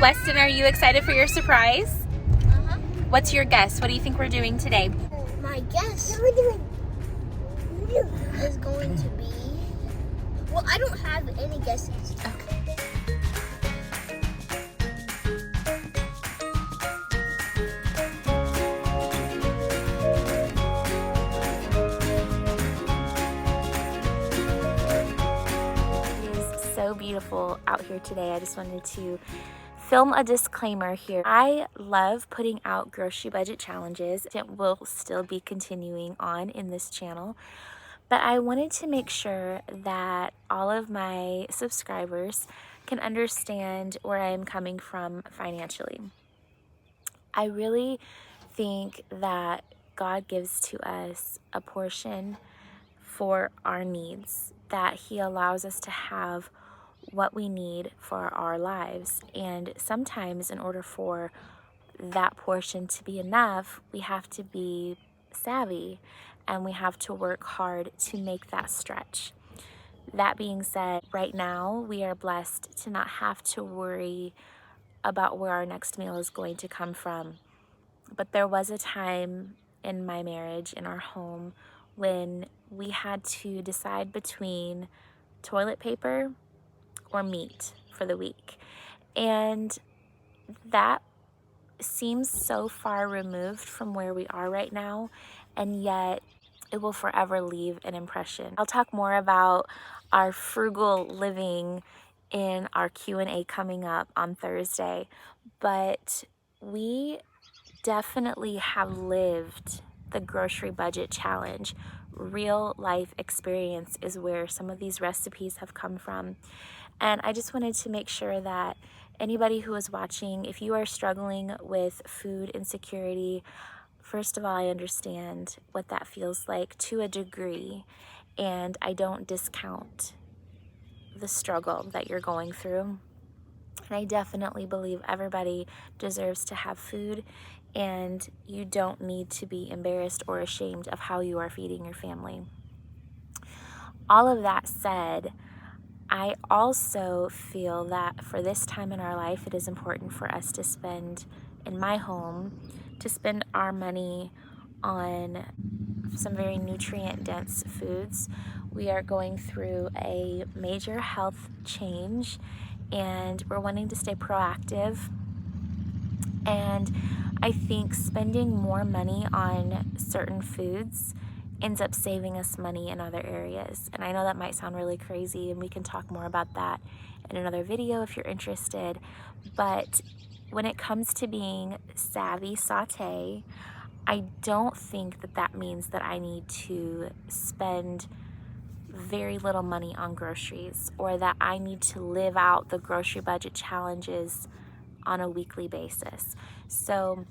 Weston, are you excited for your surprise? Uh-huh. What's your guess? What do you think we're doing today? My guess is going to be... Well, I don't have any guesses. Okay. It is so beautiful out here today. I just wanted to film a disclaimer here. I love putting out grocery budget challenges. It will still be continuing on in this channel, but I wanted to make sure that all of my subscribers can understand where I'm coming from financially. I really think that God gives to us a portion for our needs, that He allows us to have what we need for our lives. And sometimes in order for that portion to be enough, we have to be savvy and we have to work hard to make that stretch. That being said, right now we are blessed to not have to worry about where our next meal is going to come from. But there was a time in my marriage, in our home, when we had to decide between toilet paper or meat for the week. And that seems so far removed from where we are right now, and yet it will forever leave an impression. I'll talk more about our frugal living in our Q&A coming up on Thursday, but we definitely have lived the grocery budget challenge. Real life experience is where some of these recipes have come from. And I just wanted to make sure that anybody who is watching, if you are struggling with food insecurity, first of all, I understand what that feels like to a degree, and I don't discount the struggle that you're going through. And I definitely believe everybody deserves to have food, and you don't need to be embarrassed or ashamed of how you are feeding your family. All of that said, I also feel that for this time in our life, it is important for us to spend, in my home, to spend our money on some very nutrient-dense foods. We are going through a major health change, and we're wanting to stay proactive. And I think spending more money on certain foods ends up saving us money in other areas. And I know that might sound really crazy, and we can talk more about that in another video if you're interested. But when it comes to being savvy sauté, I don't think that that means that I need to spend very little money on groceries, or that I need to live out the grocery budget challenges on a weekly basis. So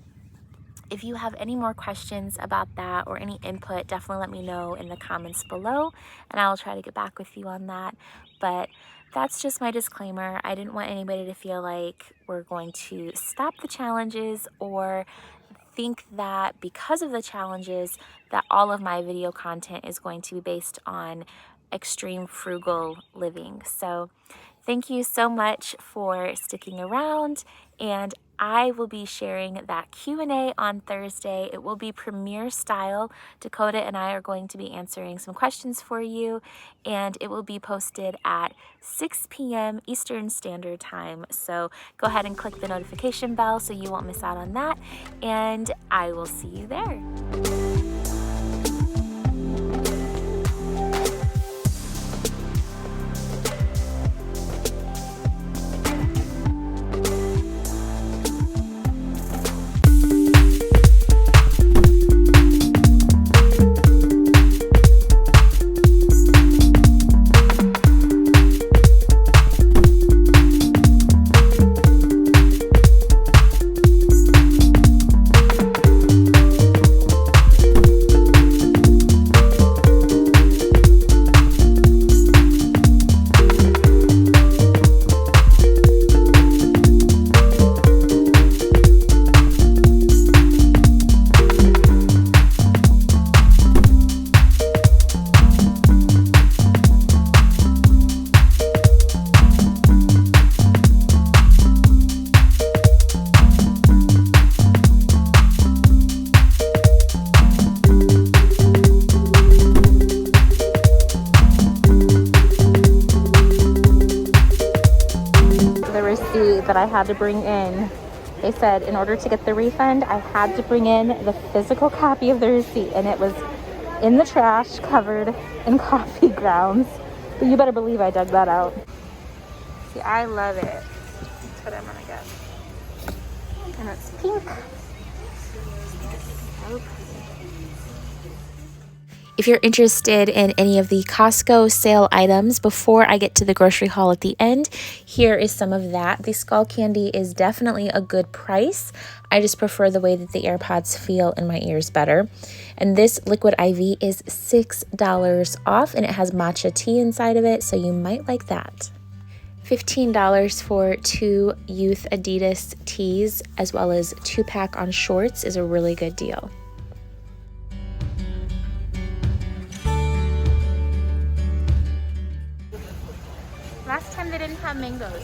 if you have any more questions about that or any input, definitely let me know in the comments below, and I'll try to get back with you on that. But that's just my disclaimer. I didn't want anybody to feel like we're going to stop the challenges or think that because of the challenges that all of my video content is going to be based on extreme frugal living. So thank you so much for sticking around, and I will be sharing that Q&A on Thursday. It will be premiere style. Dakota and I are going to be answering some questions for you, and it will be posted at 6 p.m. Eastern Standard Time. So go ahead and click the notification bell so you won't miss out on that, and I will see you there. that I had to bring in. They said in order to get the refund, I had to bring in the physical copy of the receipt, and it was in the trash covered in coffee grounds. But you better believe I dug that out. See, I love it. That's what I'm gonna get. And it's pink. So pretty. If you're interested in any of the Costco sale items before I get to the grocery haul at the end, here is some of that. The skull candy is definitely a good price. I just prefer the way that the AirPods feel in my ears better. And this Liquid IV is $6 off, and it has matcha tea inside of it, so you might like that. $15 for 2 youth Adidas tees, as well as 2-pack on shorts is a really good deal. Last time they didn't have mangoes.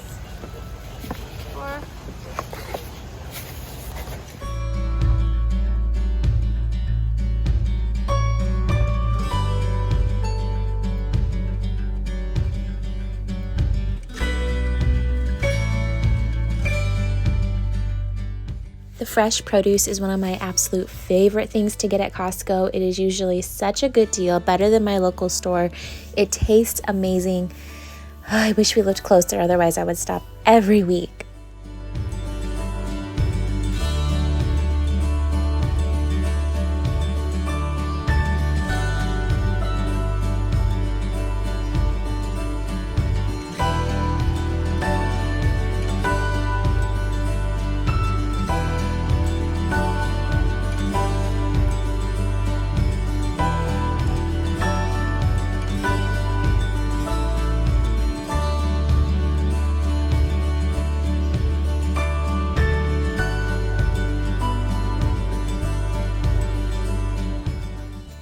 The fresh produce is one of my absolute favorite things to get at Costco. It is usually such a good deal, better than my local store. It tastes amazing. I wish we lived closer, otherwise I would stop every week.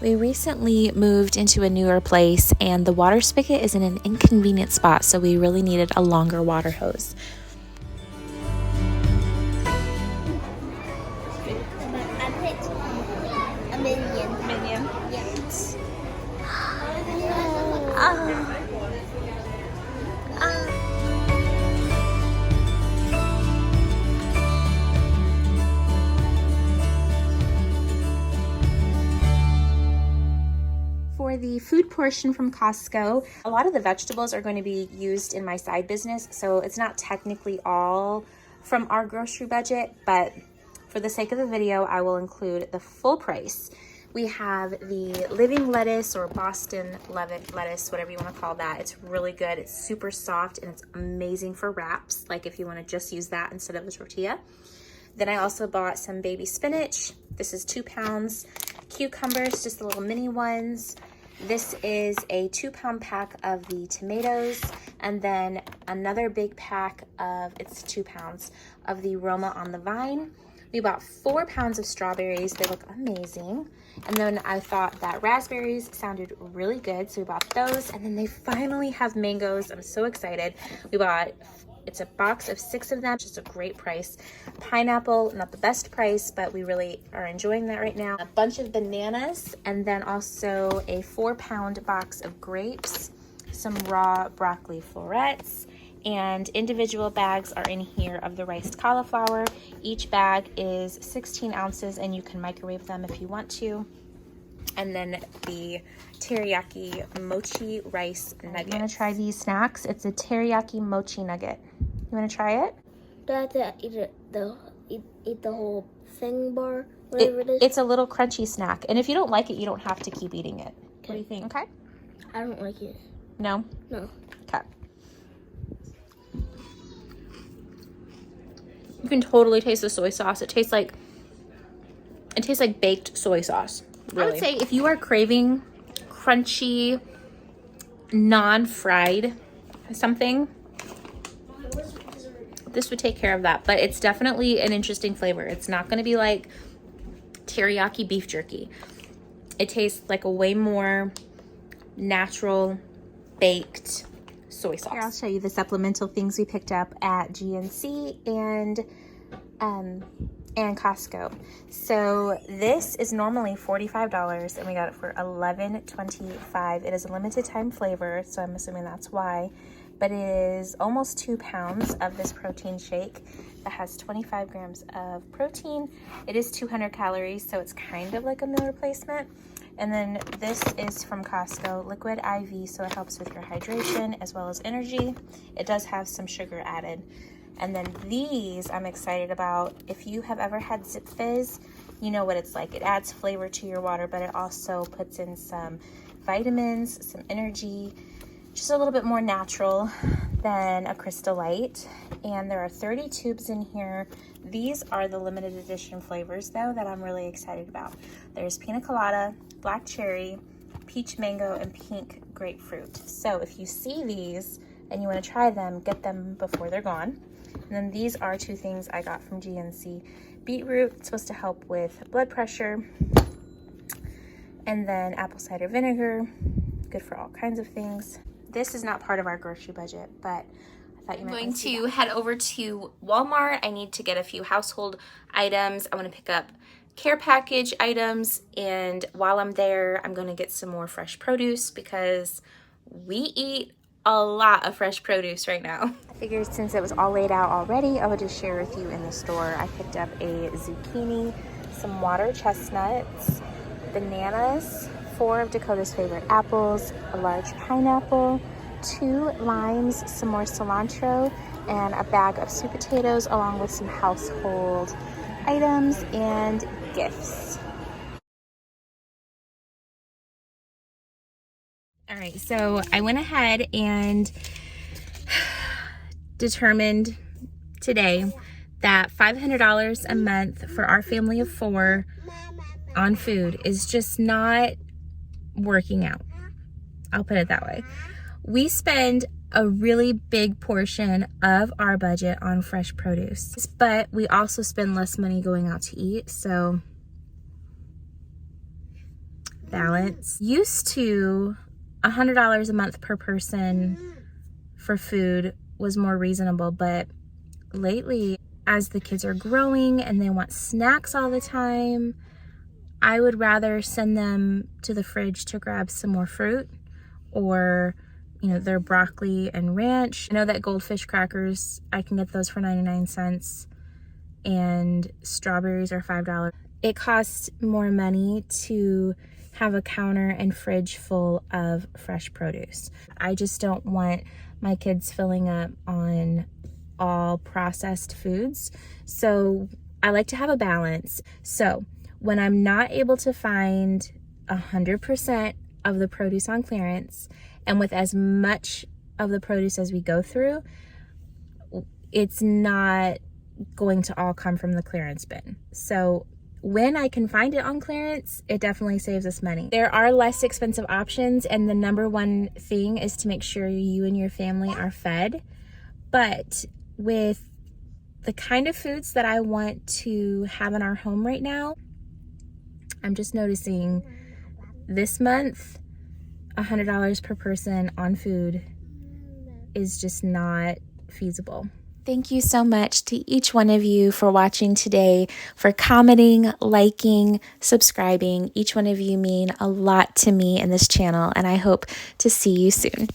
We recently moved into a newer place, and the water spigot is in an inconvenient spot, so we really needed a longer water hose. I picked a minion. Minion? Yes. For the food portion from Costco, a lot of the vegetables are going to be used in my side business, so it's not technically all from our grocery budget, but for the sake of the video, I will include the full price. We have the living lettuce or Boston lettuce, whatever you want to call that. It's really good. It's super soft and it's amazing for wraps, like if you want to just use that instead of a tortilla. Then I also bought some baby spinach. This is 2 pounds. Cucumbers, just the little mini ones. This is a 2-pound pack of the tomatoes, and then another big pack of, it's 2 pounds, of the Roma on the Vine. We bought 4 pounds of strawberries. They look amazing. And then I thought that raspberries sounded really good, so we bought those. And then they finally have mangoes. I'm so excited. We bought, it's a box of 6 of them, which is a great price. Pineapple, not the best price, but we really are enjoying that right now. A bunch of bananas, and then also a 4-pound box of grapes, some raw broccoli florets, and individual bags are in here of the riced cauliflower. Each bag is 16 ounces, and you can microwave them if you want to. And then the teriyaki mochi rice nugget. You want to try these snacks? It's a teriyaki mochi nugget. You want to try it? Do I have to eat the whole thing bar? Whatever it is? It's a little crunchy snack. And if you don't like it, you don't have to keep eating it. What do you think? Okay? I don't like it. No? No. Okay. You can totally taste the soy sauce. It tastes like baked soy sauce. Really. I would say if you are craving crunchy, non-fried something, this would take care of that. But it's definitely an interesting flavor. It's not going to be like teriyaki beef jerky. It tastes like a way more natural baked soy sauce. Here, I'll show you the supplemental things we picked up at GNC and Costco. So this is normally $45 and we got it for $11.25. It is a limited time flavor, so I'm assuming that's why. but it is almost 2 pounds of this protein shake that has 25 grams of protein. It is 200 calories, so it's kind of like a meal replacement. And then this is from Costco, liquid IV, so it helps with your hydration as well as energy. It does have some sugar added. And then these I'm excited about. If you have ever had Zip Fizz, you know what it's like. It adds flavor to your water, but it also puts in some vitamins, some energy, just a little bit more natural than a Crystal Light. And there are 30 tubes in here. These are the limited edition flavors though that I'm really excited about. There's pina colada, black cherry, peach mango, and pink grapefruit. So if you see these and you want to try them, get them before they're gone. And then these are 2 things I got from GNC. Beetroot, it's supposed to help with blood pressure. And then apple cider vinegar, good for all kinds of things. This is not part of our grocery budget, but I thought you might want to see that. I'm going to head over to Walmart. I need to get a few household items. I want to pick up care package items, and while I'm there, I'm going to get some more fresh produce because we eat a lot of fresh produce right now. I figured since it was all laid out already, I would just share with you in the store. I picked up a zucchini, some water chestnuts, bananas, 4 of Dakota's favorite apples, a large pineapple, 2 limes, some more cilantro, and a bag of sweet potatoes along with some household items and gifts. All right, so I went ahead and determined today that $500 a month for our family of 4 on food is just not working out. I'll put it that way. We spend a really big portion of our budget on fresh produce, but we also spend less money going out to eat, so balance. Used to $100 a month per person for food was more reasonable, but lately, as the kids are growing and they want snacks all the time, I would rather send them to the fridge to grab some more fruit or, you know, their broccoli and ranch. I know that Goldfish crackers, I can get those for 99 cents, and strawberries are $5. It costs more money to have a counter and fridge full of fresh produce. I just don't want my kids filling up on all processed foods. So I like to have a balance. So when I'm not able to find 100% of the produce on clearance, and with as much of the produce as we go through, it's not going to all come from the clearance bin. So when I can find it on clearance, it definitely saves us money. There are less expensive options, and the number one thing is to make sure you and your family are fed. But with the kind of foods that I want to have in our home right now, I'm just noticing this month, $100 per person on food is just not feasible. Thank you so much to each one of you for watching today, for commenting, liking, subscribing. Each one of you mean a lot to me and this channel, and I hope to see you soon.